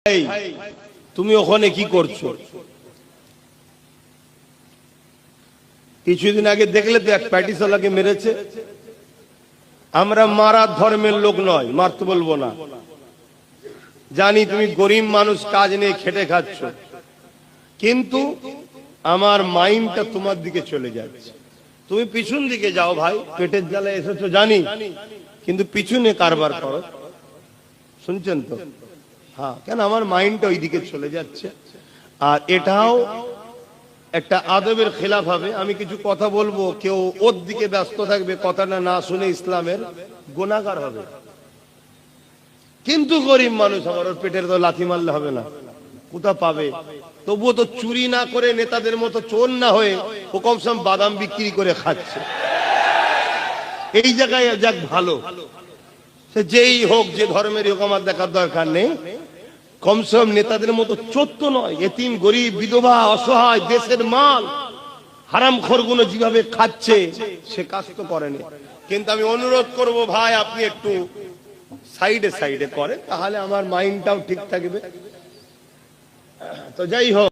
ভাই তুমি ওখানে কি করছো? কিছুদিন আগে দেখলে তো এক প্যাটিসালাকে মেরেছে। আমরা মারার ধর্মের লোক নয়, মারতে বলবো না। জানি তুমি গরিব মানুষ, কাজ নেই, খেটে খাচ্ছ, কিন্তু আমার মাইন্ডটা তোমার দিকে চলে যাচ্ছে। তুমি পিছন দিকে যাও ভাই, পেটের জ্বালা এসেছো জানি, কিন্তু পিছনে কারবার করো। শুনছেন তো? হ্যাঁ, কেন আমার মাইন্ডটা ওই দিকে চলে যাচ্ছে। আর এটাও একটা আদবের খেলাফ হবে। আমি কিছু কথা বলবো, কেউ ওর দিকে ব্যস্ত থাকবে, কথাটা না শুনে ইসলামের গুনাহগার হবে। কিন্তু গরিব মানুষ আমার, ওর পেটের তো লাথি মারলে হবে না, কোথা পাবে? তবুও তো চুরি না করে, নেতাদের মতো চোর না হয়ে ও কমসম বাদাম বিক্রি করে খাচ্ছে। এই জায়গায় যাক ভালো, সে যেই হোক, যে ধর্মেরই হোক, আমার দেখার দরকার নেই। কমসম নেতাদের মতো চোর তো নয়। এতিম, গরিব, বিধবা, অসহায়, দেশের মাল হারামখোরগুলো যেভাবে খাচ্ছে, সে কাজ তো করেনি। কিন্তু আমি অনুরোধ করব ভাই, আপনি একটু সাইডে সাইডে করেন, তাহলে আমার মাইন্ডটাও ঠিক থাকবে। তো যাই হোক।